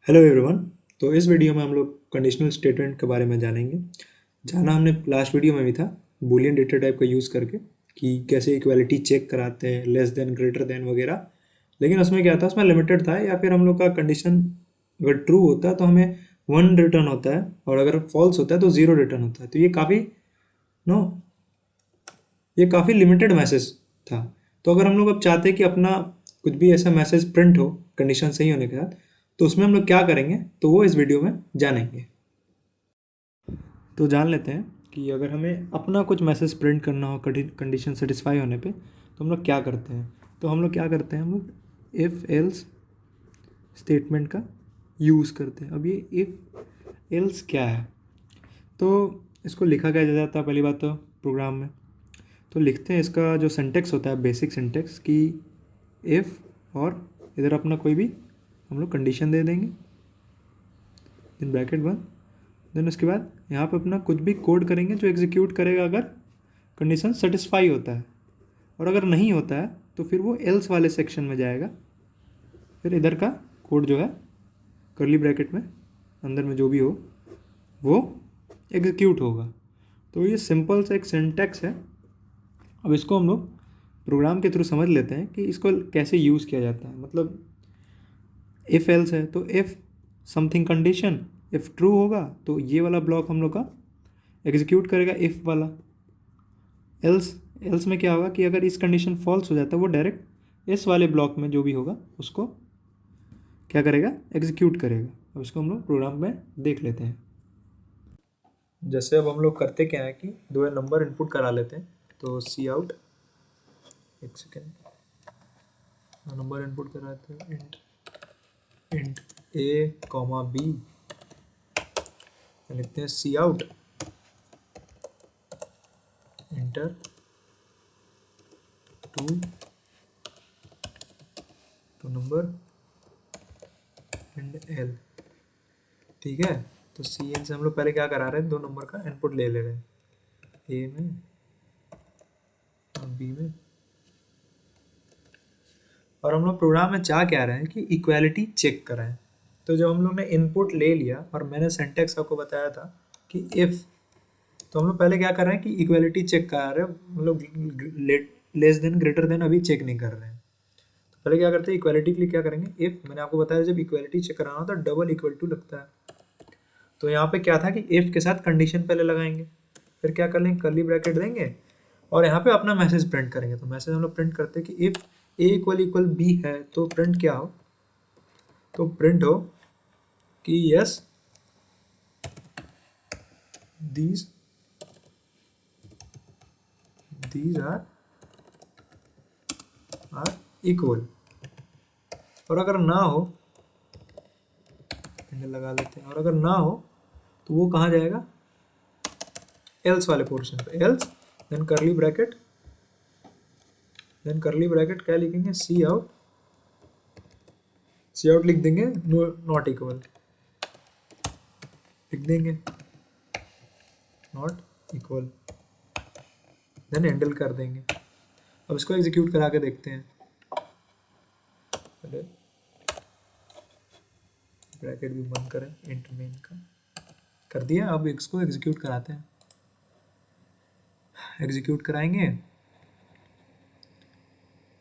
Hello everyone. तो इस video में हम लोग कंडीशनल स्टेटमेंट के बारे में जानेंगे। जाना हमने लास्ट वीडियो में भी था, बूलियन डेटा टाइप का यूज़ करके कि कैसे इक्वालिटी चेक कराते हैं, लेस देन ग्रेटर देन वगैरह। लेकिन उसमें क्या था, उसमें लिमिटेड था, या फिर हम लोग का कंडीशन अगर ट्रू होता है तो हमें वन रिटर्न होता है, और अगर फॉल्स होता है तो ज़ीरो रिटर्न होता है। तो नो ये काफ़ी लिमिटेड मैसेज था। तो अगर हम लोग अब चाहते हैं कि अपना कुछ भी ऐसा मैसेज प्रिंट हो कंडीशन सही होने के साथ, तो उसमें हम लोग क्या करेंगे, तो वो इस वीडियो में जानेंगे। तो जान लेते हैं कि अगर हमें अपना कुछ मैसेज प्रिंट करना हो कंडीशन सेटिस्फाई होने पे, तो हम लोग क्या करते हैं। हम लोग इफ़ एल्स स्टेटमेंट का यूज़ करते हैं। अब ये इफ़ एल्स क्या है, तो इसको लिखा क्या जाता है पहली बात तो प्रोग्राम में। तो लिखते हैं, इसका जो सिंटेक्स होता है बेसिक सिंटेक्स कि इफ़, और इधर अपना कोई भी हम लोग कंडीशन दे देंगे, देन ब्रैकेट बंद, देन उसके बाद यहाँ पे अपना कुछ भी कोड करेंगे जो एग्जीक्यूट करेगा अगर कंडीशन सेटिस्फाई होता है, और अगर नहीं होता है तो फिर वो एल्स वाले सेक्शन में जाएगा। फिर इधर का कोड जो है कर्ली ब्रैकेट में अंदर में जो भी हो वो एग्जीक्यूट होगा। तो ये सिंपल सा एक सिंटेक्स है। अब इसको हम लोग प्रोग्राम के थ्रू समझ लेते हैं कि इसको कैसे यूज़ किया जाता है। मतलब इफ़ एल्स है तो if something condition, if true होगा तो ये वाला ब्लॉक हम लोग का एग्जीक्यूट करेगा इफ़ वाला। एल्स एल्स में क्या होगा कि अगर इस कंडीशन फॉल्स हो जाता है वो डायरेक्ट इस वाले ब्लॉक में जो भी होगा उसको क्या करेगा, एग्जीक्यूट करेगा। अब इसको हम लोग प्रोग्राम में देख लेते हैं। जैसे अब हम लोग करते क्या है कि दो नंबर इनपुट करा लेते हैं। तो सी आउट, एक सेकेंड, नंबर इनपुट कराते हैं, int int a comma b, लिखते हैं cout enter two two number and l. ठीक है, तो सी एन से हम लोग पहले क्या करा रहे हैं, दो नंबर का इनपुट ले ले रहे हैं, ए में और बी में। और हम लोग प्रोग्राम में चाह क्या रहे हैं कि इक्वालिटी चेक कराएं। तो जब हम लोग ने इनपुट ले लिया और मैंने सिंटेक्स आपको बताया था कि इफ़, तो हम लोग पहले क्या कर रहे हैं कि इक्वालिटी चेक करा रहे हैं। हम लोग लेस देन ग्रेटर देन अभी चेक नहीं कर रहे हैं। तो पहले क्या करते हैं, इक्वालिटी के लिए क्या करेंगे, इफ़ मैंने आपको बताया जब इक्वालिटी चेक कराना होता है डबल इक्वल टू लगता है। तो यहाँ पे क्या था कि इफ़ के साथ कंडीशन पहले लगाएंगे, फिर क्या कर लेंगे, कर्ली ब्रैकेट देंगे और यहाँ पे अपना मैसेज प्रिंट करेंगे। तो मैसेज हम लोग प्रिंट करते हैं कि if A equal equal B है, तो प्रिंट क्या हो, तो प्रिंट हो कि yes these these are equal. और अगर ना हो, लगा लेते हैं, और अगर ना हो तो वो कहाँ जाएगा, एल्स वाले पोर्शन पे। एल्स देन कर्ली ब्रैकेट क्या लिखेंगे, सी आउट लिख देंगे, नॉट इक्वल लिख देंगे, नॉट इक्वल, देन हैंडल कर देंगे। अब इसको एग्जीक्यूट करा के देखते हैं। पहले ब्रैकेट भी बंद करें, इंट मेन का कर दिया। अब इसको एग्जीक्यूट कराते हैं, एग्जीक्यूट कराएंगे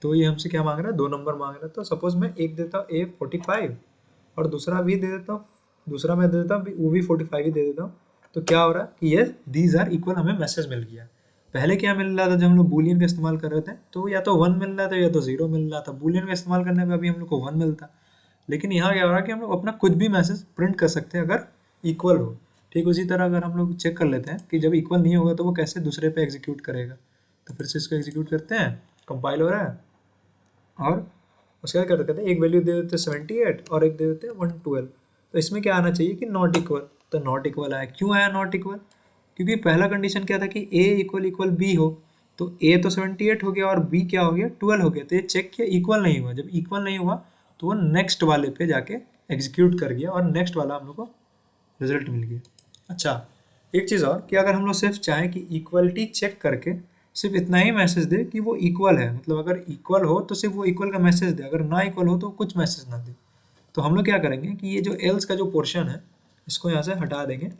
तो ये हमसे क्या मांग रहा है, दो नंबर मांग रहा है। तो सपोज मैं एक देता हूँ A45 और दूसरा भी दे देता हूँ, दूसरा मैं दे देता हूँ वो भी 45 ही दे देता हूँ। तो क्या हो रहा है कि ये दीज आर इक्वल, हमें मैसेज मिल गया। पहले क्या मिल रहा था जब हम लोग बूलियन का इस्तेमाल कर रहे थे, तो या तो 1 मिल रहा था या तो 0 मिल रहा था। बूलियन का इस्तेमाल करने पर अभी हम लोग को 1 मिलता, लेकिन यहाँ क्या हो रहा है कि हम लोग अपना कुछ भी मैसेज प्रिंट कर सकते हैं अगर इक्वल हो। ठीक उसी तरह अगर हम लोग चेक कर लेते हैं कि जब इक्वल नहीं होगा तो वो कैसे दूसरे पे एग्जीक्यूट करेगा। तो फिर से इसको एग्जीक्यूट करते हैं, कंपाइल हो रहा है, और उसके बाद क्या करते हैं, एक वैल्यू दे देते हैं 78 और एक दे देते हैं 112। तो इसमें क्या आना चाहिए कि नॉट इक्वल, तो नॉट इक्वल आया। क्यों आया नॉट इक्वल, क्योंकि पहला कंडीशन क्या था कि ए इक्वल इक्वल बी हो। तो ए तो 78 हो गया और बी क्या हो गया, 12 हो गया। तो ये चेक किया, इक्वल नहीं हुआ। जब इक्वल नहीं हुआ तो वो नेक्स्ट वाले पे जाके एग्जीक्यूट कर गया और नेक्स्ट वाला हम लोग को रिजल्ट मिल गया। अच्छा, एक चीज़ और कि अगर हम लोग सिर्फ चाहें कि इक्वलिटी चेक करके सिर्फ इतना ही मैसेज दे कि वो इक्वल है, मतलब अगर इक्वल हो तो सिर्फ वो इक्वल का मैसेज दे, अगर ना इक्वल हो तो कुछ मैसेज ना दे, तो हम लोग क्या करेंगे कि ये जो एल्स का जो पोर्शन है इसको यहाँ से हटा देंगे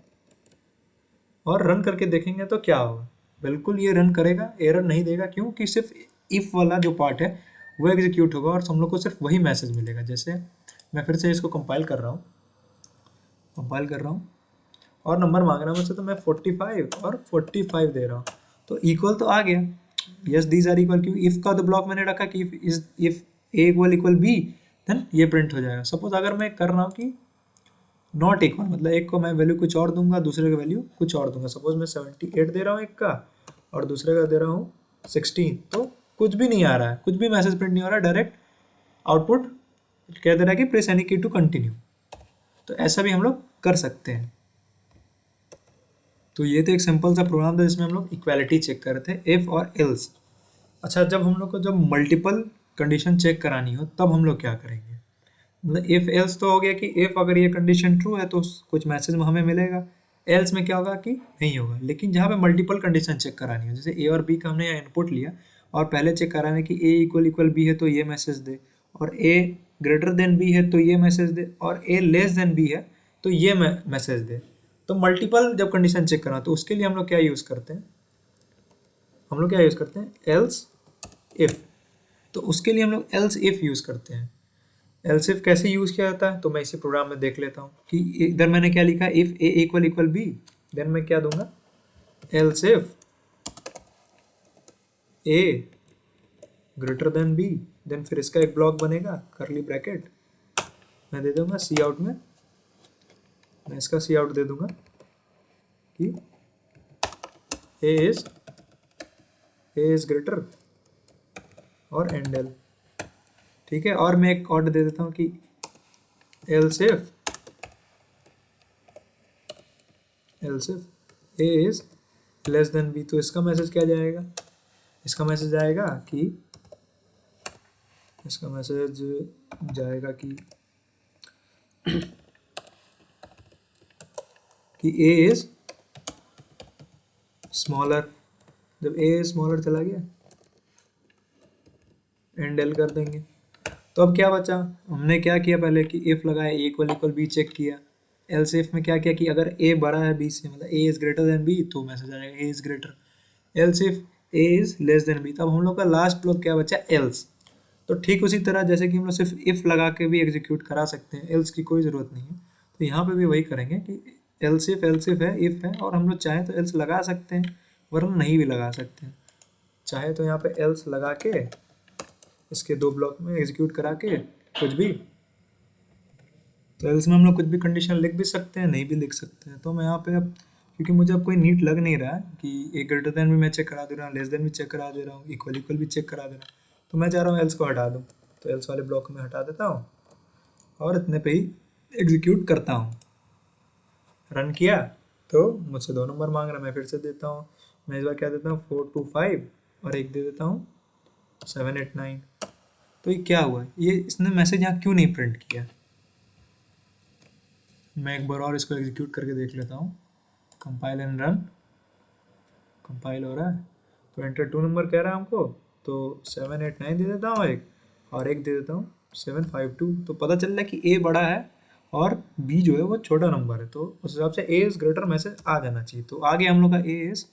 और रन करके देखेंगे तो क्या होगा। बिल्कुल ये रन करेगा, एरर नहीं देगा, क्योंकि सिर्फ इफ वाला जो पार्ट है वो एग्जीक्यूट होगा और हम लोग को सिर्फ वही मैसेज मिलेगा। जैसे मैं फिर से इसको कंपाइल कर रहा हूँ, और नंबर मांग रहा है मुझसे, तो मैं 45 और 45 दे रहा हूँ, तो इक्वल तो आ गया। यस दीज आर इक्वल, क्योंकि इफ का तो ब्लॉक मैंने रखा कि if A equal B then ये प्रिंट हो जाएगा। सपोज अगर मैं कर रहा हूँ कि नॉट इक्वल, मतलब एक को मैं वैल्यू कुछ और दूंगा, दूसरे का वैल्यू कुछ और दूंगा। सपोज मैं 78 दे रहा हूँ एक का और दूसरे का दे रहा हूँ 16, तो कुछ भी नहीं आ रहा है, कुछ भी मैसेज प्रिंट नहीं हो रहा है, डायरेक्ट आउटपुट कह दे रहा है कि प्रेस एनी की टू कंटिन्यू। तो ऐसा भी हम लोग कर सकते हैं। तो ये तो एक सिंपल सा प्रोग्राम था जिसमें हम लोग इक्वालिटी चेक कर रहे थे, इफ और एल्स। अच्छा, जब हम लोग को जब मल्टीपल कंडीशन चेक करानी हो तब हम लोग क्या करेंगे? मतलब इफ एल्स तो हो गया कि इफ अगर ये कंडीशन ट्रू है तो कुछ मैसेज हमें मिलेगा, एल्स में क्या होगा कि नहीं होगा। लेकिन जहाँ पे मल्टीपल कंडीशन चेक करानी हो, जैसे ए और बी का हमने यहाँ इनपुट लिया और पहले चेक कराना है कि ए इक्वल बी है तो ये मैसेज दे, और ए ग्रेटर देन बी है तो ये मैसेज दे, और ए लेस देन बी है तो ये मैसेज दे। तो मल्टीपल जब कंडीशन चेक करना तो उसके लिए हम लोग क्या यूज़ करते हैं? Else if. तो उसके लिए हम लोग एल्स इफ यूज़ करते हैं। एल्स इफ कैसे यूज़ किया जाता है तो मैं इसी प्रोग्राम में देख लेता हूँ कि इधर मैंने क्या लिखा है, if A equal B, then मैं क्या दूंगा, else if A greater than B, then फिर इसका एक ब्लॉक बनेगा करली ब्रैकेट, मैं दे दूंगा सी आउट में, मैं इसका सी आउट दे दूंगा कि ए इज ग्रेटर और एंड एल। ठीक है, और मैं एक ऑर्डर दे देता हूँ कि else if A is less than B. तो इसका मैसेज क्या जाएगा? इसका मैसेज आएगा कि ए इज स्मॉलर। जब ए स्मॉलर चला गया एंड एल कर देंगे। तो अब क्या बचा? हमने क्या किया पहले कि इफ लगाया, ए इक्वल बी चेक किया। एल्स इफ में क्या किया कि अगर ए बड़ा है बी से, मतलब a is greater than B, तो मैसेज आएगा a is greater. Else if A is less than b, तब हम लोग का लास्ट ब्लॉक क्या बचा? एल्स। तो ठीक उसी तरह जैसे कि हम लोग सिर्फ इफ लगा के भी एग्जीक्यूट करा सकते हैं, एल्स की कोई ज़रूरत नहीं है, तो यहाँ पे भी वही करेंगे कि एल्स इफ है, इफ है, और हम लोग चाहें तो एल्स लगा सकते हैं वरना नहीं भी लगा सकते हैं। चाहे तो यहाँ पे एल्स लगा के इसके दो ब्लॉक में एग्जीक्यूट करा के कुछ भी, तो एल्स में हम लोग कुछ भी कंडीशन लिख भी सकते हैं, नहीं भी लिख सकते हैं। तो मैं यहाँ पे अब, क्योंकि मुझे अब कोई नीट लग नहीं रहा है कि ए ग्रेटर देन भी मैं चेक करा दे रहा हूँ, लेस देन भी चेक करा दे रहा हूँ, इक्वल भी चेक करा दे रहा हूँ, तो मैं चाह रहा हूँ एल्स को हटा दूँ। तो एल्स वाले ब्लॉक में हटा देता हूँ और इतने पे ही एग्जीक्यूट करता हूँ। रन किया तो मुझसे 2 नंबर मांग रहा है, मैं फिर से देता हूँ। मैं इस बार क्या देता हूँ 425 और एक दे देता हूँ 789। तो ये क्या हुआ, ये इसने मैसेज यहाँ क्यों नहीं प्रिंट किया? मैं एक बार और इसको एग्जीक्यूट करके देख लेता हूँ। कंपाइल एंड रन, कंपाइल हो रहा है तो एंटर 2 नंबर कह रहा है हमको, तो 789 दे देता हूँ एक, और एक दे देता हूँ 752। तो पता चल रहा है कि ए बड़ा है और बी जो है वो छोटा नंबर है, तो उस हिसाब से ए इज ग्रेटर मैसेज आ जाना चाहिए। तो आगे हम लोग का ए इज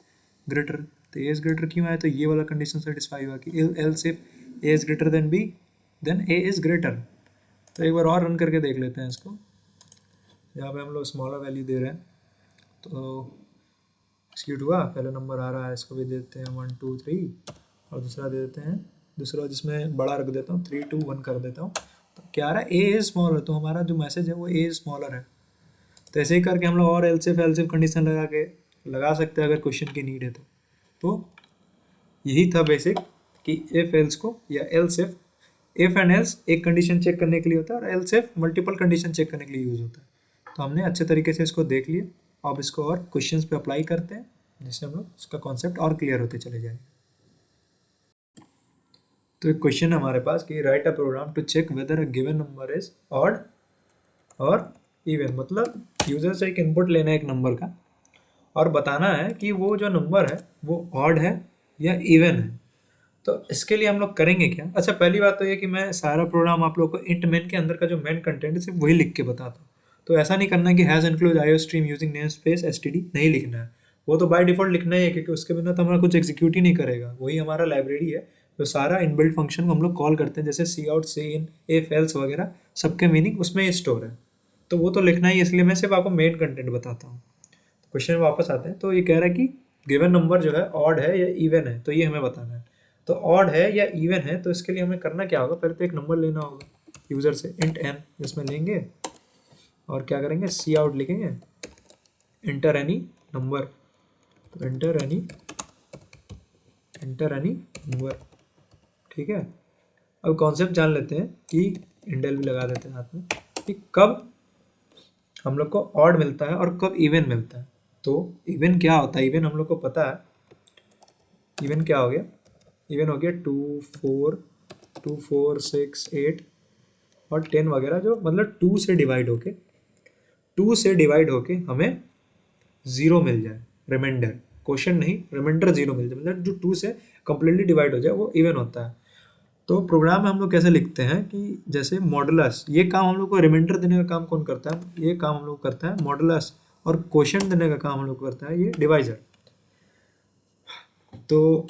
ग्रेटर, तो ए इज ग्रेटर क्यों आया? तो ये वाला कंडीशन सेटिस्फाई हुआ कि else if A is greater than B then A is greater. तो एक बार और रन करके देख लेते हैं इसको। यहाँ पे हम लोग स्मॉलर वैल्यू दे रहे हैं तो एक्सक्यूट हुआ, पहला नंबर आ रहा है, इसको भी देते हैं 1 2 3, और दूसरा दे देते हैं, दूसरा जिसमें बड़ा रख देता हूँ 3 2 1 कर देता हूँ। तो क्या आ रहा है? ए इज स्मॉलर, तो हमारा जो मैसेज है वो ए इज स्मॉलर है। तो ऐसे ही करके हम लोग और एल्सिफ कंडीशन लगा सकते हैं अगर क्वेश्चन की नीड है तो यही था बेसिक कि इफ एल्स को, या एल्स इफ एंड एल्स एक कंडीशन चेक करने के लिए होता है और else if multiple condition check करने के लिए यूज होता है। तो हमने अच्छे तरीके से इसको देख लिया। अब इसको और क्वेश्चंस पे अप्लाई करते हैं जिससे हम लोग इसका कॉन्सेप्ट और क्लियर होते चले जाए। तो एक क्वेश्चन है हमारे पास कि write a program to check whether a given number is odd और इवन। मतलब यूजर से एक इनपुट लेना है एक नंबर का और बताना है कि वो जो नंबर है वो ऑड है या इवन है। तो इसके लिए हम लोग करेंगे क्या? अच्छा, पहली बात तो ये कि मैं सारा प्रोग्राम आप लोग को इंट मेन के अंदर का जो मेन कंटेंट है सिर्फ वही लिख के बताता हूँ। तो ऐसा नहीं करना है कि has include IO stream using name space STD, नहीं लिखना है। वो तो बाय डिफॉल्ट लिखना ही है, क्योंकि उसके बिना तो हमारा कुछ एग्जीक्यूट ही नहीं करेगा। वही हमारा लाइब्रेरी है, तो सारा इनबिल्ट फंक्शन को हम लोग कॉल करते हैं, जैसे cout, cin, if else वगैरह, सबके मीनिंग उसमें ही स्टोर है। तो वो तो लिखना ही, इसलिए मैं सिर्फ आपको मेन कंटेंट बताता हूँ। क्वेश्चन में वापस आते हैं। तो ये कह रहा है कि गिवन नंबर जो है ऑड है या इवन है, तो ये हमें बताना है। तो ऑड है या इवन है, तो इसके लिए हमें करना क्या होगा? पहले तो एक नंबर लेना होगा यूज़र से, इंट एन, जिसमें लेंगे और क्या करेंगे, सी आउट लिखेंगे, इंटर एनी नंबर। तो इंटर एनी नंबर, ठीक है। अब कॉन्सेप्ट जान लेते हैं कि इंडेल भी लगा देते हैं हाथ में, कि कब हम लोग को ऑड मिलता है और कब इवन मिलता है। तो इवन क्या होता है? इवन हम लोग को पता है, इवन क्या हो गया? इवन हो गया 2, 4, 6, 8 और 10 वगैरह, जो मतलब 2 से डिवाइड होके हमें 0 मिल जाए, रिमाइंडर, क्वेश्चन नहीं, रिमाइंडर 0 मिल जाए, मतलब जो 2 से कंप्लीटली डिवाइड हो जाए वो इवन होता है। तो प्रोग्राम में हम लोग कैसे लिखते हैं कि जैसे मॉडुलस, ये काम हम लोग को रिमाइंडर देने का काम कौन करता है? ये काम हम लोग करता है मॉडुलस, और क्वेश्चन देने का काम हम लोग करता है ये डिवाइजर। तो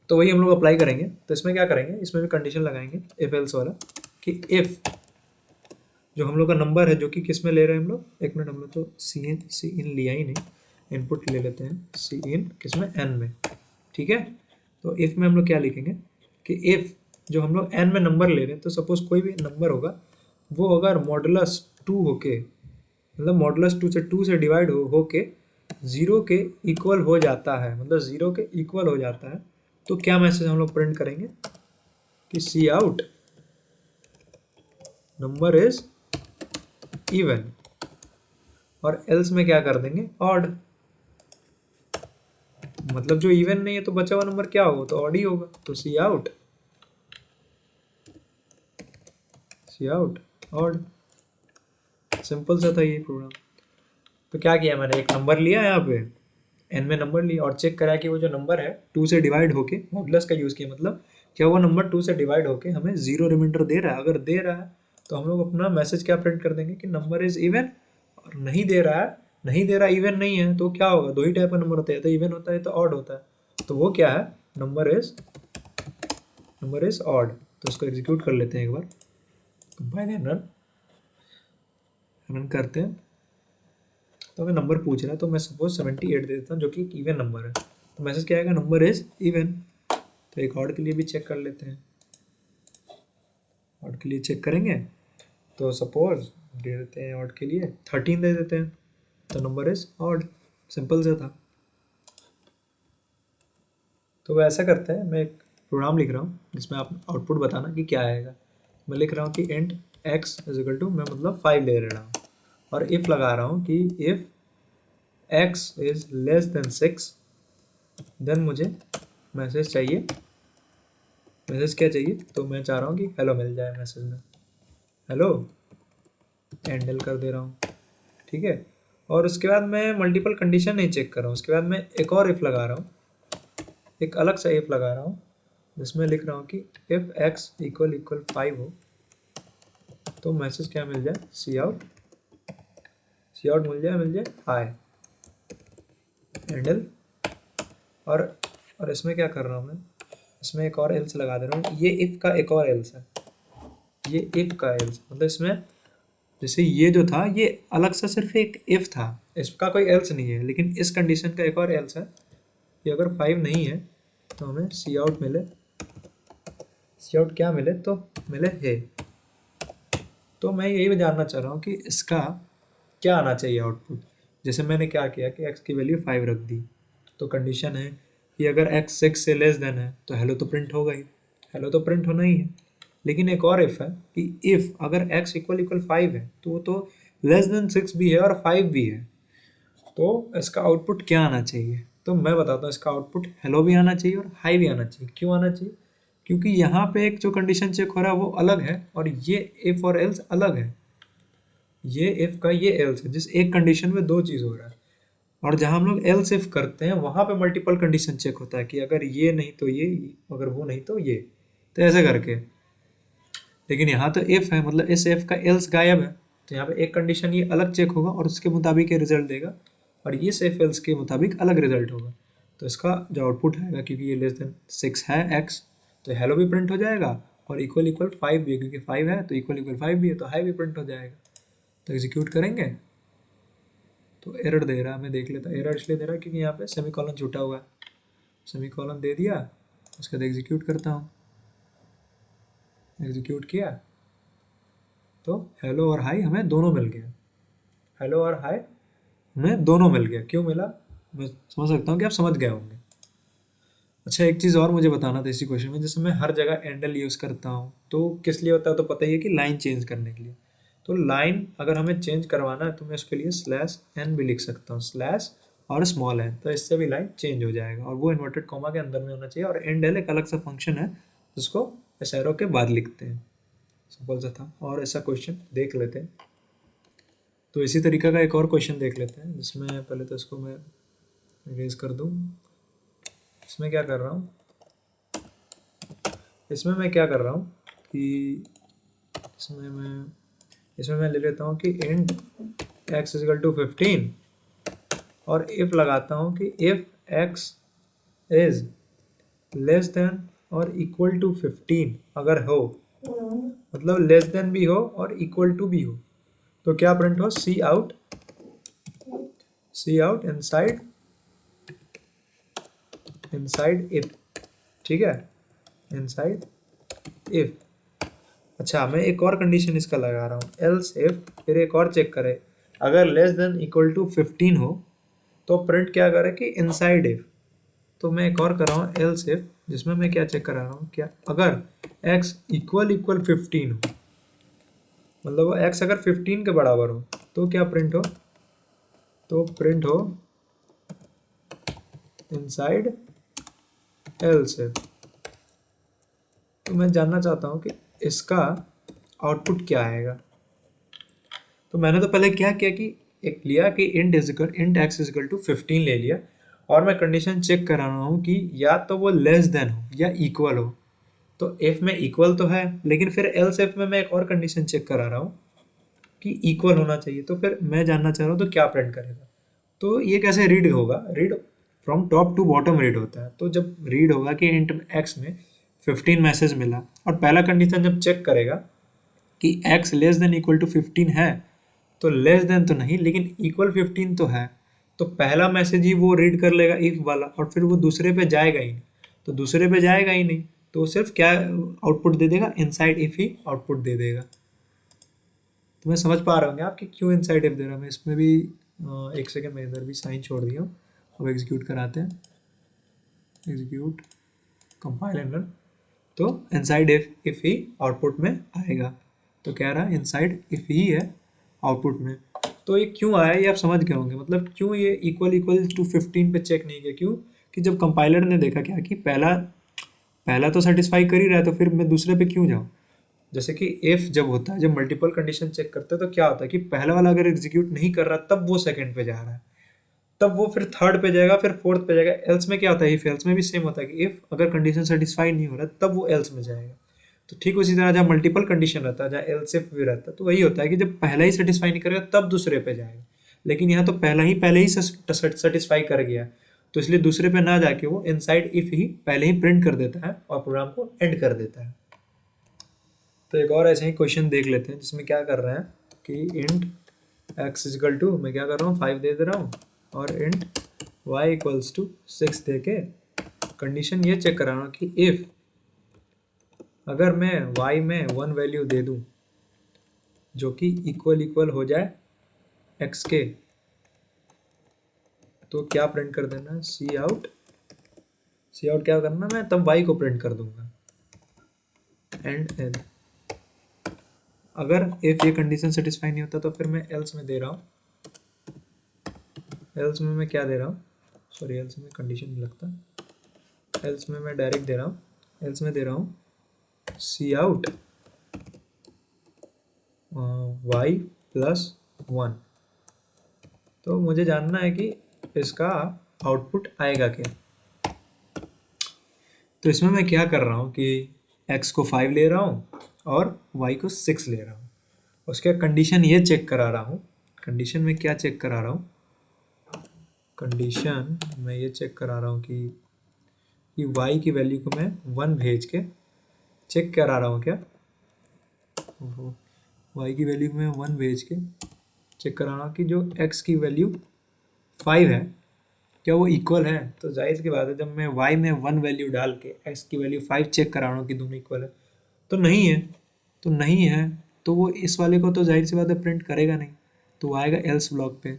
वही हम लोग अप्लाई करेंगे। तो इसमें क्या करेंगे, इसमें भी कंडीशन लगाएंगे इफ एल्स वाला, कि इफ जो हम लोग का नंबर है, जो कि किस में ले रहे हैं हम लोग, एक मिनट, हम लोग तो सी इन लिया ही नहीं, इनपुट ले लेते हैं सी इन किस में, एन में, ठीक है। तो इफ में हम लोग क्या लिखेंगे कि इफ जो हम लोग एन में नंबर ले रहे हैं, तो सपोज कोई भी नंबर होगा, वो अगर मॉडुलस 2 होके, मतलब मॉडुलस 2 से डिवाइड होके 0 के इक्वल हो जाता है, मतलब 0 के इक्वल हो जाता है, तो क्या मैसेज हम लोग प्रिंट करेंगे कि सी आउट नंबर इज इवन, और एल्स में क्या कर देंगे, ऑड। मतलब जो इवन नहीं है तो बचा हुआ नंबर क्या होगा, तो ऑड ही होगा। तो सी आउट ऑड, सिंपल सा था ये प्रोग्राम। तो क्या किया मैंने, एक नंबर लिया यहाँ पे, एन में नंबर लिया और चेक करा कि वो जो नंबर है 2 से डिवाइड होके, मॉडुलस का यूज़ किया, मतलब क्या वो नंबर 2 से डिवाइड होके हमें 0 रिमाइंडर दे रहा है। अगर दे रहा है तो हम लोग अपना मैसेज क्या प्रिंट कर देंगे कि नंबर इज इवन, और नहीं दे रहा है, इवन नहीं है, तो क्या होगा, 2 ही टाइप का नंबर होता है, तो इवन होता है तो ऑड होता है। तो वो क्या है, नंबर इज ऑड। तो उसको एग्जीक्यूट कर लेते हैं एक बार, कंपाइल एंड रन करते हैं। तो हमें नंबर पूछ रहा है, तो मैं सपोज 78 दे देता हूँ, जो कि एक इवन नंबर है। तो मैसेज क्या आएगा, नंबर इज इवन। तो एक ऑड के लिए भी चेक कर लेते हैं, ऑड के लिए चेक करेंगे, तो सपोज दे देते हैं ऑड के लिए 13 दे देते हैं, तो नंबर इज ऑड। सिंपल से था। तो वह ऐसा करते हैं, मैं एक प्रोग्राम लिख रहा हूँ जिसमें आप आउटपुट बताना कि क्या आएगा। मैं लिख रहा हूँ कि int x is equal to, मैं मतलब 5 ले रहा हूँ, और इफ लगा रहा हूँ कि if x is less than 6, then मुझे मैसेज चाहिए। मैसेज क्या चाहिए, तो मैं चाह रहा हूँ कि हेलो मिल जाए मैसेज में, हेलो हैंडल कर दे रहा हूँ, ठीक है। और उसके बाद मैं मल्टीपल कंडीशन नहीं चेक कर रहा हूँ, उसके बाद मैं एक और इफ लगा रहा हूँ, एक अलग सा इफ लगा रहा हूँ, जिसमें लिख रहा हूँ कि इफ x इक्वल 5 हो, तो मैसेज क्या मिल जाए, सी आउट मिल जाए हाय हैंडल। और इसमें क्या कर रहा हूँ मैं, इसमें एक और एल्स लगा दे रहा हूँ। ये इफ का एक और एल्स है, ये इफ का एल्स, मतलब इसमें जैसे ये जो था ये अलग से सिर्फ एक इफ था, इसका कोई एल्स नहीं है, लेकिन इस कंडीशन का एक और एल्स है कि अगर 5 नहीं है तो हमें सी आउट मिले, सी आउट क्या मिले, तो मिले है। तो मैं यही जानना चाह रहा हूँ कि इसका क्या आना चाहिए आउटपुट। जैसे मैंने क्या किया कि x की वैल्यू 5 रख दी, तो कंडीशन है कि अगर x 6 से लेस देन है तो हेलो तो प्रिंट होगा ही, हेलो तो प्रिंट होना ही है। लेकिन एक और इफ है कि इफ अगर x इक्वल 5 है तो वो तो लेस देन 6 भी है और 5 भी है, तो इसका आउटपुट क्या आना चाहिए। तो मैं बताता हूँ, इसका आउटपुट हेलो भी आना चाहिए और हाई भी आना चाहिए। क्यों आना चाहिए, क्योंकि यहाँ पे एक जो कंडीशन चेक हो रहा है वो अलग है, और ये इफ और एल्स अलग है। ये इफ का ये एल्स है, जिस एक कंडीशन में 2 चीज़ हो रहा है, और जहाँ हम लोग एल्स इफ करते हैं वहाँ पे मल्टीपल कंडीशन चेक होता है कि अगर ये नहीं तो ये, अगर वो नहीं तो ये, तो ऐसे करके। लेकिन यहाँ तो इफ है, मतलब इस इफ का एल्स गायब है, तो यहाँ पे एक कंडीशन ये अलग चेक होगा और उसके मुताबिक ये रिजल्ट देगा, और ये इफ एल्स के मुताबिक अलग रिजल्ट होगा। तो इसका जो आउटपुट आएगा, क्योंकि ये लेस देन 6 है एक्स, तो हेलो भी प्रिंट हो जाएगा, और इक्वल इक्वल 5 भी है, क्योंकि 5 है तो इक्वल इक्वल 5 भी है, तो हाई भी प्रिंट हो जाएगा। तो एग्जीक्यूट करेंगे तो एरर दे रहा है, मैं देख लेता। एरर इसलिए दे रहा है क्योंकि यहाँ पे सेमी कॉलन छूटा हुआ है। सेमी कॉलन दे दिया, उसके बाद एग्जीक्यूट करता हूँ। एग्जीक्यूट किया तो हेलो और हाई हमें दोनों मिल गया। हेलो और हाई हमें दोनों मिल गया। क्यों मिला, मैं समझ सकता हूँ कि आप समझ गए होंगे। अच्छा, एक चीज़ और मुझे बताना था इसी क्वेश्चन में, जैसे मैं हर जगह एंडल यूज़ करता हूँ तो किस लिए होता है, तो पता ही है कि लाइन चेंज करने के लिए। तो लाइन अगर हमें चेंज करवाना है तो मैं उसके लिए स्लैश एन भी लिख सकता हूँ, स्लैश और स्मॉल एन, तो इससे भी लाइन चेंज हो जाएगा, और वो इन्वर्टेड कॉमा के अंदर में होना चाहिए। और एंडल एक अलग सा फंक्शन है जिसको इस एरो के बाद लिखते हैं। सिंपल सा था, और ऐसा क्वेश्चन देख लेते हैं। तो इसी तरीका का एक और क्वेश्चन देख लेते हैं, जिसमें पहले तो इसको मैं इरेज कर दूँ। इसमें क्या कर रहा हूँ, इसमें मैं क्या कर रहा हूँ कि इसमें मैं ले लेता हूँ कि इंट x इजकल टू 15, और इफ लगाता हूँ कि if x is less then और इक्वल टू 15 अगर हो, मतलब लेस देन भी हो और इक्वल टू भी हो, तो क्या प्रिंट हो, सी आउट इनसाइड इफ। ठीक है, इनसाइड इफ। अच्छा, मैं एक और कंडीशन इसका लगा रहा हूँ, एल्स इफ, फिर एक और चेक करे, अगर लेस देन इक्वल टू 15 हो तो प्रिंट क्या करे कि इनसाइड इफ। तो मैं एक और कर रहा हूँ एल्स इफ, जिसमें मैं क्या चेक करा रहा हूँ, क्या अगर x इक्वल इक्वल 15 हो, मतलब वो x अगर 15 के बराबर हो, तो क्या प्रिंट हो, तो प्रिंट हो इनसाइड एल्स इफ। तो मैं जानना चाहता हूँ कि इसका आउटपुट क्या आएगा। तो मैंने तो पहले क्या किया कि एक लिया कि इंट एक्स इजिकल टू 15 ले लिया, और मैं कंडीशन चेक करा रहा हूँ कि या तो वो लेस देन हो या इक्वल हो। तो एफ में इक्वल तो है, लेकिन फिर एल्स एफ में मैं एक और कंडीशन चेक करा रहा हूँ कि इक्वल होना चाहिए। तो फिर मैं जानना चाह रहा हूँ तो क्या प्रिंट करेगा। तो ये कैसे रीड होगा, read from top to bottom read होता है। तो जब रीड होगा कि इंट एक्स में 15 मैसेज मिला, और पहला कंडीशन जब चेक करेगा कि x less than equal to 15 है, तो लेस देन तो नहीं लेकिन इक्वल 15 तो है, तो पहला मैसेज ही वो रीड कर लेगा इफ वाला, और फिर वो दूसरे पे जाएगा ही नहीं। तो दूसरे पे जाएगा ही नहीं, तो वो सिर्फ क्या आउटपुट दे देगा, इनसाइड इफ ही आउटपुट दे देगा। तो मैं समझ पा रहे होंगे आप कि क्यों इनसाइड इफ दे रहा। मैं इसमें भी एक सेकेंड में इधर भी साइन छोड़ दिया हूँ। अब एग्जीक्यूट कराते हैं, एग्जीक्यूट, कंपाइल एंड रन। तो इनसाइड इफ ही आउटपुट में आएगा। तो कह रहा है इनसाइड इफ ही है आउटपुट में। तो ये क्यों आया ये आप समझ गए होंगे, मतलब क्यों ये इक्वल इक्वल टू 15 पे चेक नहीं किया। क्यों कि जब कंपाइलर ने देखा क्या कि पहला पहला तो सेटिस्फाई कर ही रहा है, तो फिर मैं दूसरे पे क्यों जाऊँ। जैसे कि इफ जब होता है, जब मल्टीपल कंडीशन चेक करते हैं, तो क्या होता है कि पहला वाला अगर एग्जीक्यूट नहीं कर रहा तब वो सेकंड पे जा रहा है, तब वो फिर थर्ड पे जाएगा, फिर फोर्थ पे जाएगा। एल्स में क्या होता है, इफ एल्स में भी सेम होता है कि इफ अगर कंडीशन सेटिस्फाई नहीं हो रहा तब वो एल्स में जाएगा। तो ठीक उसी तरह जहाँ मल्टीपल कंडीशन रहता है, जहाँ एल्स इफ भी रहता है, तो वही होता है कि जब पहला ही सेटिस्फाई नहीं करेगा तब दूसरे पे जाएगा। लेकिन यहाँ तो पहले ही सेटिस्फाई कर गया, तो इसलिए दूसरे पे ना जाके वो इनसाइड इफ ही पहले ही प्रिंट कर देता है और प्रोग्राम को एंड कर देता है। तो एक और ऐसे ही क्वेश्चन देख लेते हैं, जिसमें क्या कर रहे हैं कि इंट एक्स इजिकल टू, मैं क्या कर रहा हूँ 5 दे रहा हूँ, और इंट y इक्वल्स टू 6 दे के कंडीशन ये चेक करा रहा हूँ कि इफ अगर मैं y में 1 वैल्यू दे दूँ जो कि इक्वल इक्वल हो जाए x के, तो क्या प्रिंट कर देना, सी आउट क्या करना, मैं तब y को प्रिंट कर दूंगा एंड n। अगर इफ ये कंडीशन सेटिस्फाई नहीं होता तो फिर मैं एल्स में दे रहा हूँ, एल्स में मैं क्या दे रहा हूँ, सॉरी एल्स में कंडीशन नहीं लगता, एल्स में मैं डायरेक्ट दे रहा हूँ, एल्स में दे रहा हूँ सी आउट y प्लस 1। तो मुझे जानना है कि इसका आउटपुट आएगा क्या। तो इसमें मैं क्या कर रहा हूँ कि x को 5 ले रहा हूँ और y को 6 ले रहा हूँ। उसके कंडीशन ये चेक करा रहा हूँ। कंडीशन में क्या चेक करा रहा हूँ, कंडीशन में ये चेक करा रहा हूँ कि y की वैल्यू को मैं 1 भेज के चेक करा रहा हूँ क्या, y की वैल्यू को मैं 1 भेज के चेक करा रहा हूँ कि जो x की वैल्यू 5 है क्या वो इक्वल है। तो जाहिर सी बात है, जब मैं y में 1 वैल्यू डाल के x की वैल्यू 5 चेक करा रहा हूँ कि दोनों इक्वल है, तो नहीं है। तो नहीं है तो वो इस वाले को तो जाहिर सी बात है प्रिंट करेगा नहीं, तो वो आएगा एल्स ब्लॉक पे।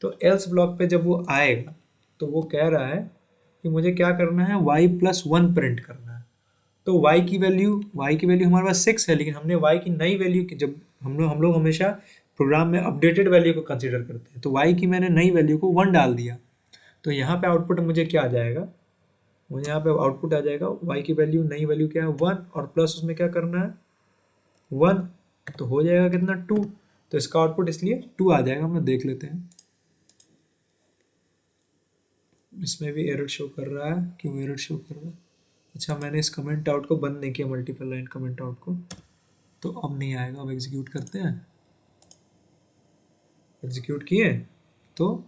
तो एल्स ब्लॉक पे जब वो आएगा तो वो कह रहा है कि मुझे क्या करना है, y+1 प्रिंट करना है। तो y की वैल्यू हमारे पास 6 है, लेकिन हमने y की नई वैल्यू की, जब हम लोग हमेशा प्रोग्राम में अपडेटेड वैल्यू को कंसीडर करते हैं, तो y की मैंने नई वैल्यू को 1 डाल दिया। तो यहाँ पे आउटपुट मुझे क्या आ जाएगा, मुझे यहाँ पे आउटपुट आ जाएगा y की वैल्यू, नई वैल्यू क्या है 1, और प्लस उसमें क्या करना है 1, तो हो जाएगा कितना 2। तो इसका आउटपुट इसलिए 2 आ जाएगा। हम लोग देख लेते हैं, इसमें भी एरर शो कर रहा है, क्यों एरर शो कर रहा है। अच्छा, मैंने इस कमेंट आउट को बंद नहीं किया, मल्टीपल लाइन कमेंट आउट को, तो अब नहीं आएगा। अब एग्जीक्यूट करते हैं, एग्जीक्यूट किए तो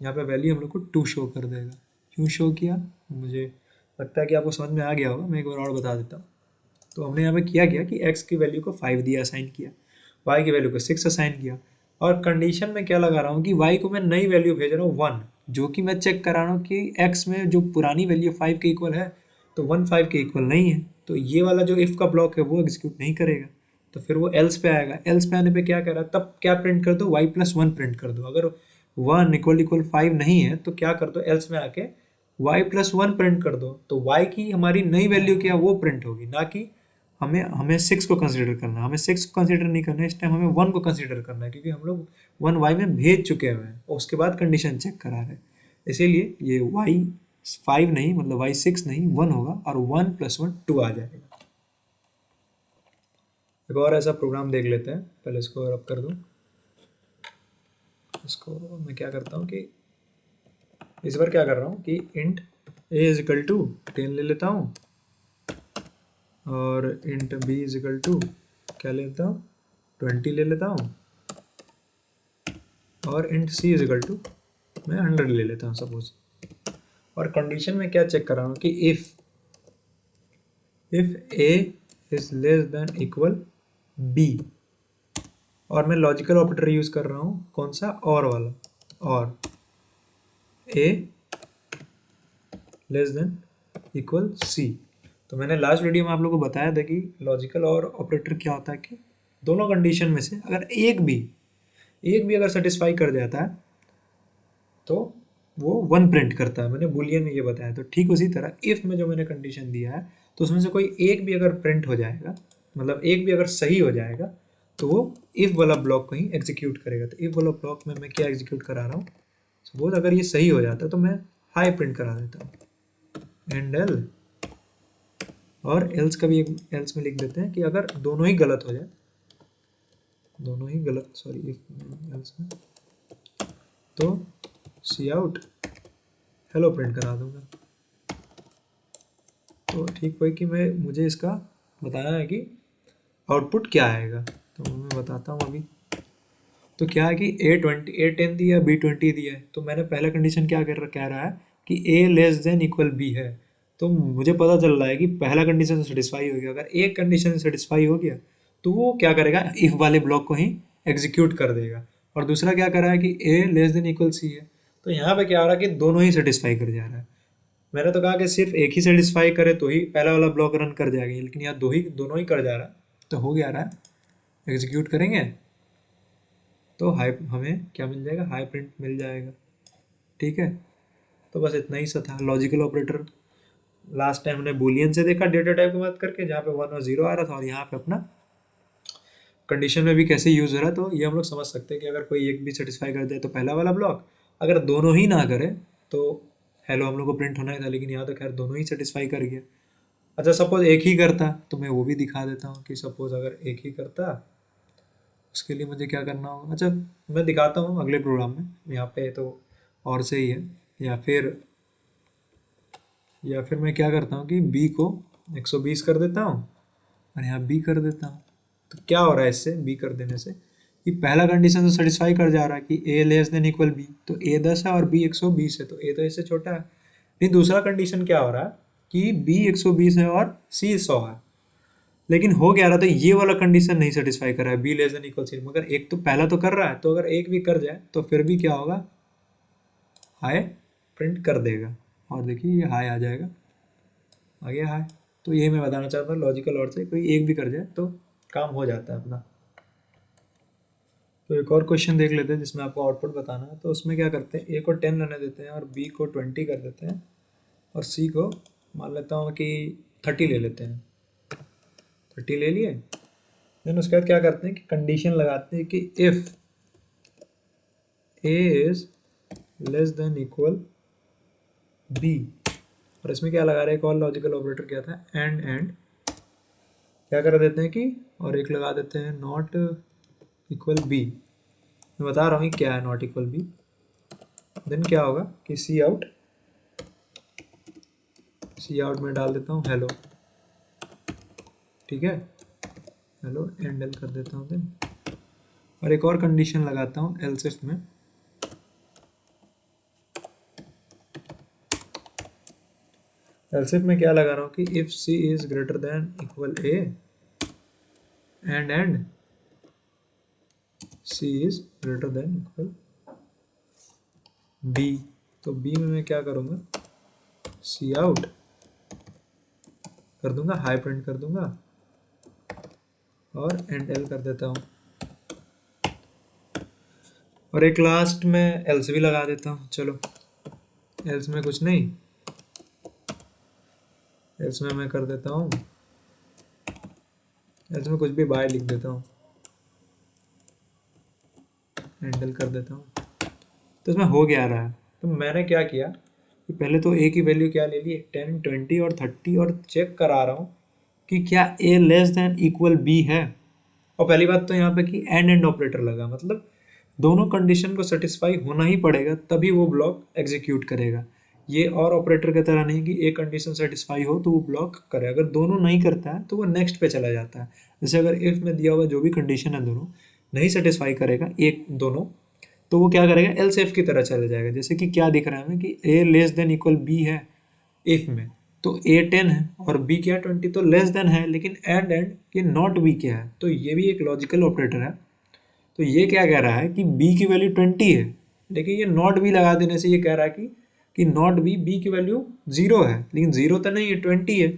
यहाँ पे वैल्यू हम लोग को 2 शो कर देगा। क्यों शो किया, मुझे लगता है कि आपको समझ में आ गया होगा, मैं एक बार और बता देता हूँ। तो हमने यहाँ पे किया गया कि x की वैल्यू को 5 दिया, असाइन किया, y की वैल्यू को 6 असाइन किया, और कंडीशन में क्या लगा रहा हूँ कि y को मैं नई वैल्यू भेज रहा हूँ 1, जो कि मैं चेक करा रहा हूँ कि x में जो पुरानी वैल्यू 5 के इक्वल है, तो 1 5 के इक्वल नहीं है, तो ये वाला जो इफ़ का ब्लॉक है वो एग्जीक्यूट नहीं करेगा। तो फिर वो एल्स पे आएगा। एल्स पे आने पे क्या कह रहा है, तब क्या प्रिंट कर दो, y+1 प्रिंट कर दो। अगर 1 इक्वल 5 नहीं है तो क्या कर दो, एल्स में आके y+1 प्रिंट कर दो। तो y की हमारी नई वैल्यू क्या वो प्रिंट होगी, ना कि हमें हमें 6 को कंसीडर करना है। हमें 6 को कंसीडर नहीं करना है, इस टाइम हमें 1 को कंसीडर करना है, क्योंकि हम लोग 1 y में भेज चुके हुए हैं और उसके बाद कंडीशन चेक करा रहे हैं। इसीलिए ये y 5 नहीं, मतलब y 6 नहीं 1 होगा, और 1+1 2 आ जाएगा। एक और ऐसा प्रोग्राम देख लेते हैं, पहले इसको रब कर दूं। इसको मैं क्या करता हूँ कि इस बार क्या कर रहा हूँ कि इंट a=10 ले लेता हूँ, और इंट b= क्या लेता हूँ 20 ले लेता हूँ, और इंट c= मैं 100 ले लेता हूँ सपोज। और कंडीशन में क्या चेक कर रहा हूँ कि if a is less than equal b, और मैं लॉजिकल ऑपरेटर यूज कर रहा हूँ, कौन सा, और वाला, और a less than equal c। तो मैंने लास्ट वीडियो में आप लोगों को बताया था कि लॉजिकल और ऑपरेटर क्या होता है, कि दोनों कंडीशन में से अगर एक भी अगर सेटिस्फाई कर जाता है तो वो 1 प्रिंट करता है। मैंने बुलियन में ये बताया। तो ठीक उसी तरह इफ़ में जो मैंने कंडीशन दिया है, तो उसमें से कोई एक भी अगर प्रिंट हो जाएगा, मतलब एक भी अगर सही हो जाएगा, तो वो इफ़ वाला ब्लॉक को ही एग्जीक्यूट करेगा। तो इफ़ वाला ब्लॉक में मैं क्या एग्जीक्यूट करा रहा हूँ, सपोज अगर ये सही हो जाता है तो मैं हाई प्रिंट करा देता हूँ, एंड एल, और एल्स का भी एक एल्स में लिख देते हैं कि अगर दोनों ही गलत हो जाए, दोनों ही गलत, सॉरी इफ एल्स में, तो सी आउट हेलो प्रिंट करा दूंगा। तो ठीक हुआ कि मुझे इसका बताना है कि आउटपुट क्या आएगा, तो मैं बताता हूँ अभी। तो क्या है कि A10 दिया है, B20 दिया है, तो मैंने पहला कंडीशन क्या कह रहा है कि A less than equal B है। तो मुझे पता चल रहा है कि पहला कंडीशन सेटिस्फाई हो गया। अगर एक कंडीशन सेटिस्फाई हो गया तो वो क्या करेगा, इफ वाले ब्लॉक को ही एग्जीक्यूट कर देगा। और दूसरा क्या कर रहा है कि A less than equal C है, तो यहाँ पे क्या हो रहा है कि दोनों ही सेटिस्फाई कर जा रहा है। मैंने तो कहा कि सिर्फ एक ही सेटिस्फाई करे तो ही पहला वाला ब्लॉक रन कर जाएगा, लेकिन यहाँ दोनों ही कर जा रहा है, तो हो गया रहा है। एग्जीक्यूट करेंगे तो हाई, हमें क्या मिल जाएगा, हाई प्रिंट मिल जाएगा। ठीक है, तो बस इतना ही सा था लॉजिकल ऑपरेटर। लास्ट टाइम हमने बुलियन से देखा डेटा टाइप की बात करके, जहाँ पे 1 और 0 आ रहा था, और यहाँ पे अपना कंडीशन में भी कैसे यूज हो रहा है। तो ये हम लोग समझ सकते हैं कि अगर कोई एक भी सेटिस्फाई कर दे तो पहला वाला ब्लॉक, अगर दोनों ही ना करे तो हेलो हम लोग को प्रिंट होना ही था, लेकिन यहाँ तो खैर दोनों ही सेटिस्फाई कर गया। अच्छा, सपोज एक ही करता तो मैं वो भी दिखा देता हूँ कि सपोज अगर एक ही करता, उसके लिए मुझे क्या करना होगा। अच्छा, मैं दिखाता हूँ अगले प्रोग्राम में। यहाँ पे तो और से ही है, या फिर मैं क्या करता हूँ कि b को 120 कर देता हूँ और यहाँ b कर देता हूँ। तो क्या हो रहा है इससे b कर देने से कि पहला कंडीशन तो सेटिस्फाई कर जा रहा है कि a less than equal b, तो a 10 है और b 120 है, तो a तो इससे छोटा है। नहीं, दूसरा कंडीशन क्या हो रहा है कि b 120 है और c 100 है, लेकिन हो क्या रहा था, ये वाला कंडीशन नहीं सेटिस्फाई कर रहा है, b less than equal c, मगर एक तो पहला तो कर रहा है, तो अगर एक भी कर जाए तो फिर भी क्या होगा, हाई प्रिंट कर देगा। और देखिए ये हाई आ जाएगा, आ गया हाई। तो यही मैं बताना चाहता हूँ, लॉजिकल और से कोई एक भी कर जाए तो काम हो जाता है अपना। तो एक और क्वेश्चन देख लेते हैं जिसमें आपको आउटपुट बताना है। तो उसमें क्या करते हैं, ए को 10 रहने देते हैं और बी को 20 कर देते हैं और सी को मान लेता हूँ कि 30 ले लेते हैं। 30 ले लिए, देन उसके बाद क्या करते हैं कि कंडीशन लगाते हैं कि if A is less than equal B, और इसमें क्या लगा रहे हैं, एक और लॉजिकल ऑपरेटर क्या था, एंड क्या कर देते हैं कि, और एक लगा देते हैं नॉट इक्वल बी। मैं बता रहा हूँ क्या है नॉट इक्वल बी। देन क्या होगा कि सी आउट में डाल देता हूँ हेलो, ठीक है, हेलो एंड एल कर देता हूँ देन, और एक और कंडीशन लगाता हूँ एल्स इफ में। एल्स इफ में क्या लगा रहा हूँ कि if C is greater than equal A and C is greater than equal B. तो बी में मैं क्या करूँगा, सी आउट कर दूंगा, हाई प्रिंट कर दूंगा और एंड एल कर देता हूँ, और एक लास्ट में एल्स भी लगा देता हूँ। चलो एल्स में कुछ नहीं, एल्स में मैं कर देता हूँ, एल्स में कुछ भी बाय लिख देता हूँ, हैंडल कर देता हूँ। तो इसमें हो क्या रहा है, तो मैंने क्या किया कि पहले तो ए की वैल्यू क्या ले ली, 10, 20 और 30, और चेक करा रहा हूँ कि क्या ए लेस देन इक्वल बी है। और पहली बात तो यहाँ पे कि एंड ऑपरेटर लगा, मतलब दोनों कंडीशन को सेटिस्फाई होना ही पड़ेगा तभी वो ब्लॉक एग्जीक्यूट करेगा। ये और ऑपरेटर की तरह नहीं कि एक कंडीशन सेटिस्फाई हो तो वो ब्लॉक करे, अगर दोनों नहीं करता है तो वो नेक्स्ट पे चला जाता है। जैसे अगर इफ में दिया हुआ जो भी कंडीशन है दोनों नहीं सेटिस्फाई करेगा एक दोनों, तो वो क्या करेगा, एल्स इफ की तरह चला जाएगा। जैसे कि क्या दिख रहा है हमें कि ए लेस देन इक्वल बी है इफ में, तो ए 10 है और बी क्या 20, तो लेस देन है, लेकिन एंड ये नॉट बी क्या है, तो ये भी एक लॉजिकल ऑपरेटर है। तो ये क्या कह रहा है कि b की वैल्यू 20 है, लेकिन ये नॉट बी लगा देने से ये कह रहा है कि नॉट बी, b की वैल्यू 0 है, लेकिन 0 तो नहीं है, 20 है।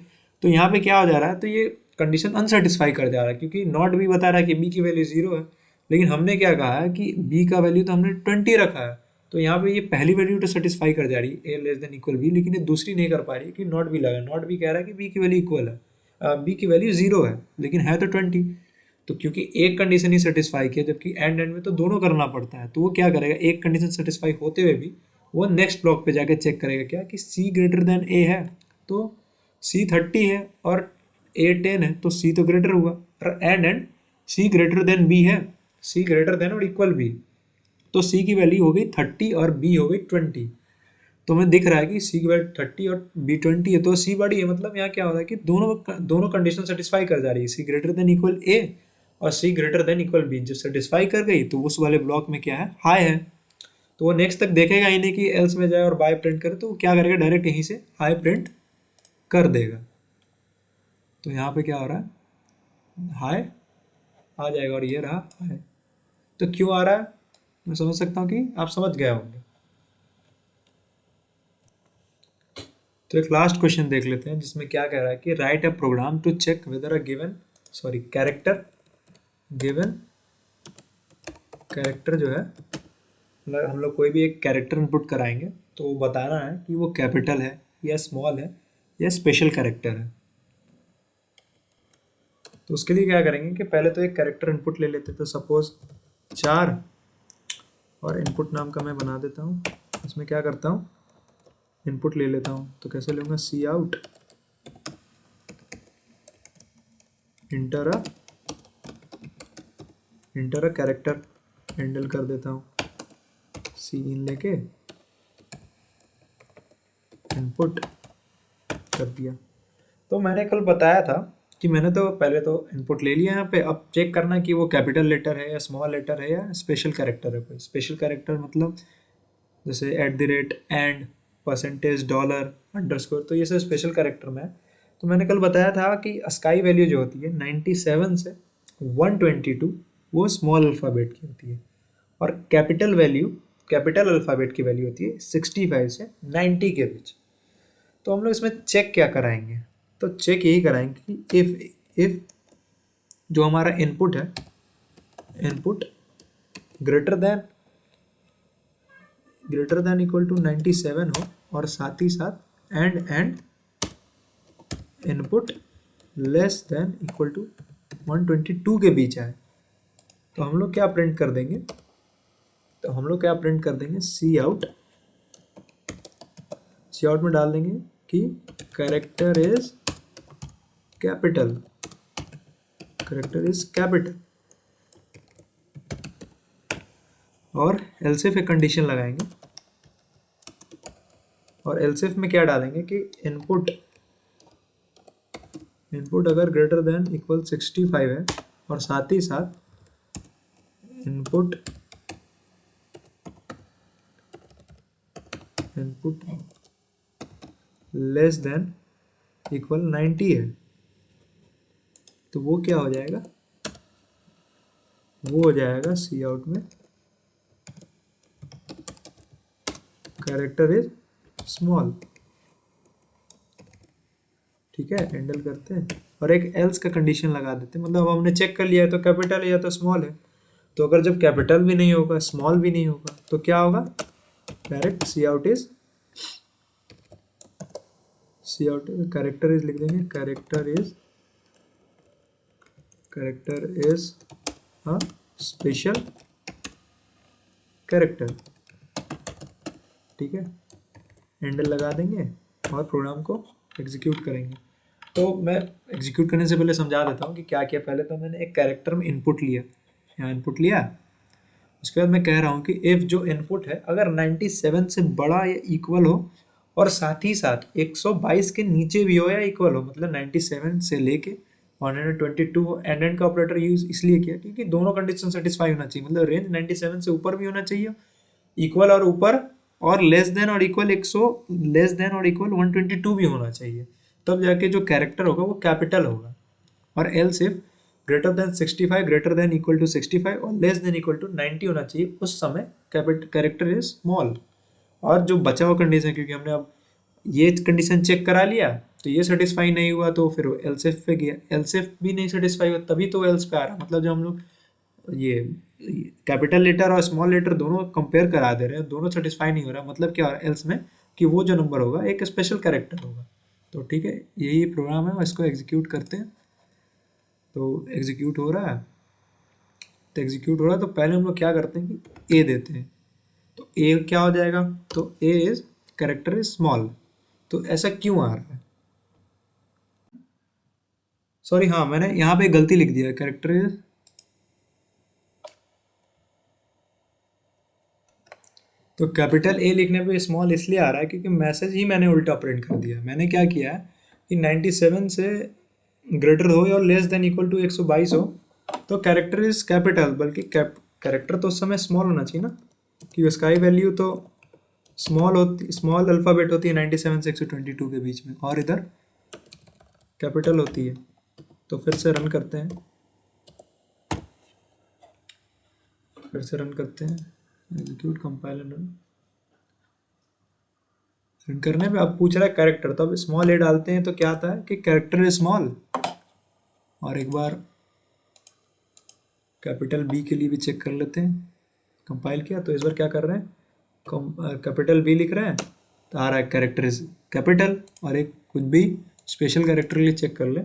तो यहाँ पे क्या हो जा रहा है, तो ये कंडीशन अनसेटिस्फाई कर जा रहा है क्योंकि नॉट बी बता रहा है कि b की वैल्यू 0 है, लेकिन हमने क्या कहा है कि b का वैल्यू तो हमने 20 रखा है। तो यहाँ पे ये पहली वैल्यू तो सेटिस्फाई कर जा रही है, a less than equal b, लेकिन ये दूसरी नहीं कर पा रही है कि नॉट बी लगा। नॉट बी कह रहा है कि b की वैल्यू इक्वल है, b की वैल्यू 0 है, लेकिन है तो 20। तो क्योंकि एक कंडीशन ही सेटिस्फाई किया, जबकि एंड में तो दोनों करना पड़ता है, तो वो क्या करेगा, एक कंडीशन सेटिस्फाई होते हुए भी वो नेक्स्ट ब्लॉक पे जाके चेक करेगा क्या कि सी ग्रेटर देन ए है, तो सी 30 है और ए 10 है, तो सी तो ग्रेटर हुआ, और and C greater than B है, सी ग्रेटर देन और इक्वल बी, तो सी की वैल्यू हो गई 30 और बी हो गई 20। तो हमें दिख रहा है कि सी की वैल्यू 30 और बी 20 है, तो सी बड़ी है, मतलब यहाँ क्या हो रहा है कि दोनों दोनों कंडीशन सेटिस्फाई कर जा रही है, सी ग्रेटर देन इक्वल ए और सी ग्रेटर देन इक्वल बी। जब सेटिस्फाई कर गई तो उस वाले ब्लॉक में क्या है, हाई है, तो वो नेक्स्ट तक देखेगा ही नहीं कि एल्स में जाए और बाय प्रिंट करे, तो वो क्या करेगा, डायरेक्ट यहीं से हाई प्रिंट कर देगा। तो यहाँ पे क्या हो रहा है, हाई आ जाएगा और ये रहा हाई। तो क्यों आ रहा है, मैं समझ सकता हूँ कि आप समझ गए होंगे। तो एक लास्ट क्वेश्चन देख लेते हैं जिसमें क्या कह रहा है कि write a program to check whether a given character जो है, मतलब हम लोग कोई भी एक कैरेक्टर इनपुट कराएंगे तो वो बताना है कि वो कैपिटल है या स्मॉल है या स्पेशल कैरेक्टर है। तो उसके लिए क्या करेंगे कि पहले तो एक कैरेक्टर इनपुट ले लेते हैं, तो सपोज 4 और इनपुट नाम का मैं बना देता हूँ। इसमें क्या करता हूँ, इनपुट ले लेता हूँ, तो कैसे लूँगा, cout enter a character, handle कर देता हूँ सी इन लेके इनपुट कर दिया। तो मैंने कल बताया था कि मैंने तो पहले तो इनपुट ले लिया यहाँ पे, अब चेक करना कि वो कैपिटल लेटर है या स्मॉल लेटर है या स्पेशल कैरेक्टर है। कोई स्पेशल कैरेक्टर मतलब जैसे at the rate, and, percentage, dollar, underscore, तो ये सब स्पेशल कैरेक्टर में है। तो मैंने कल बताया था कि स्काई वैल्यू जो होती है 97 से 122 वो स्मॉल अल्फ़ाबेट की होती है, और कैपिटल वैल्यू, कैपिटल अल्फ़ाबेट की वैल्यू होती है 65 से 90 के बीच। तो हम लोग इसमें चेक क्या कराएंगे? तो चेक यही कराएंगे कि इफ़ जो हमारा इनपुट है, input greater than equal to 97 हो, और साथ ही साथ and input less than equal to 122 के बीच आए। तो हम लोग क्या प्रिंट कर देंगे? तो हम लोग क्या प्रिंट कर देंगे? सी आउट में डाल देंगे कि character is capital, character is capital, और एल्सिफ एक कंडीशन लगाएंगे, और एल्सिफ में क्या डालेंगे कि इनपुट अगर ग्रेटर देन इक्वल 65 है, और साथ ही साथ इनपुट लेस देन इक्वल 90 है, तो वो क्या हो जाएगा? वो हो जाएगा सी आउट में कैरेक्टर इज स्मॉल। ठीक है, हैंडल करते हैं और एक एल्स का कंडीशन लगा देते हैं। मतलब हमने चेक कर लिया है तो कैपिटल है या तो स्मॉल है, तो अगर जब कैपिटल भी नहीं होगा, स्मॉल भी नहीं होगा, तो क्या होगा? Direct C out is character is लिख देंगे, character is a special character. ठीक है, हैंडल लगा देंगे और प्रोग्राम को एग्जीक्यूट करेंगे। तो मैं एग्जीक्यूट करने से पहले समझा देता हूँ कि क्या किया। पहले तो मैंने एक कैरेक्टर में इनपुट लिया, यहाँ इनपुट लिया, उसके बाद मैं कह रहा हूँ कि इफ़ जो इनपुट है अगर 97 से बड़ा या इक्वल हो, और साथ ही साथ 122 के नीचे भी हो या इक्वल हो, मतलब 97 से लेके 122 हो। एंड का ऑपरेटर यूज इसलिए किया क्योंकि दोनों कंडीशन सेटिस्फाई होना चाहिए, मतलब रेंज 97 से ऊपर भी होना चाहिए, इक्वल और ऊपर, और लेस देन और इक्वल 122 भी होना चाहिए, तब जाके जो कैरेक्टर होगा वो कैपिटल होगा। और else if greater than 65, greater than equal to 65 और लेस देन इक्वल टू 90 होना चाहिए, उस समय कैरेक्टर इज स्मॉल। और जो बचा हुआ कंडीशन, क्योंकि हमने अब ये कंडीशन चेक करा लिया तो ये सेटिस्फाई नहीं हुआ, तो फिर एल्स इफ पे गया, एल्स इफ भी नहीं सेटिस्फाई हुआ तभी तो एल्स पे आ रहा। मतलब जो हम लोग ये कैपिटल लेटर और स्मॉल लेटर दोनों कंपेयर करा दे रहे हैं, दोनों सेटिस्फाई नहीं हो रहा, मतलब क्या हो रहा है एल्स में कि वो जो नंबर होगा एक स्पेशल कैरेक्टर होगा। तो ठीक है, यही प्रोग्राम है, इसको एग्जीक्यूट करते हैं। तो एग्जीक्यूट हो रहा है, तो पहले हम लोग क्या करते हैं कि ए देते हैं, तो ए क्या हो जाएगा? तो ए इज कैरेक्टर इज स्मॉल। तो ऐसा क्यों आ रहा है? सॉरी, हाँ मैंने यहाँ पे गलती लिख दिया, कैरेक्टर इज, तो कैपिटल ए लिखने पे स्मॉल इसलिए आ रहा है क्योंकि मैसेज ही मैंने उल्टा प्रिंट कर दिया। मैंने क्या किया है कि 97 से ग्रेटर हो और लेस देन इक्वल टू 122 हो तो कैरेक्टर इज कैपिटल, बल्कि कैरेक्टर तो उस समय स्मॉल होना चाहिए ना, कि उसका वैल्यू तो स्मॉल अल्फ़ाबेट होती है 97 से 122 के बीच में, और इधर कैपिटल होती है। तो फिर से रन करते हैं, एग्जीक्यूट, कंपाइल एंड रन करने पे अब पूछ रहा है कैरेक्टर, तो अब स्मॉल ए डालते हैं तो क्या आता है कि कैरेक्टर इज स्मॉल। और एक बार कैपिटल बी के लिए भी चेक कर लेते हैं, कंपाइल किया तो इस बार क्या कर रहे हैं, कैपिटल बी लिख रहे हैं तो आ रहा है कैरेक्टर इज कैपिटल। और एक कुछ भी स्पेशल कैरेक्टर के लिए चेक कर ले,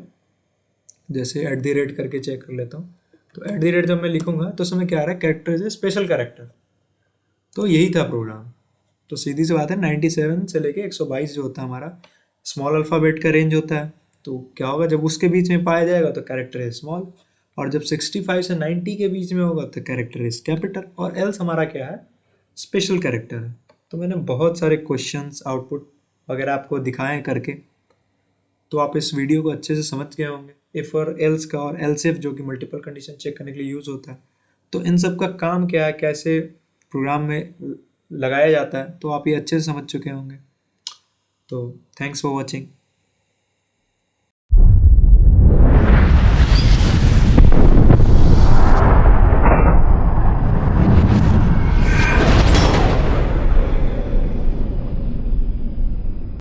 जैसे एट द रेट करके चेक कर लेता हूँ, तो एट द रेट जब मैं लिखूंगा तो समय क्या आ रहा है, character is a special character. तो यही था प्रोग्राम। तो सीधी सी बात है, 97 से लेके 122 जो होता है हमारा स्मॉल अल्फ़ाबेट का रेंज होता है, तो क्या होगा जब उसके बीच में पाया जाएगा तो कैरेक्टर इज स्मॉल, और जब 65 से 90 के बीच में होगा तो कैरेक्टर इज कैपिटल, और एल्स हमारा क्या है, स्पेशल कैरेक्टर है। तो मैंने बहुत सारे क्वेश्चंस आउटपुट अगर आपको दिखाएं करके तो आप इस वीडियो को अच्छे से समझ गए होंगे। इफ़ और एल्स का और एल्स इफ जो कि मल्टीपल कंडीशन चेक करने के लिए यूज़ होता है, तो इन सब का काम क्या है, कैसे प्रोग्राम में लगाया जाता है, तो आप ये अच्छे से समझ चुके होंगे। तो थैंक्स फॉर वॉचिंग।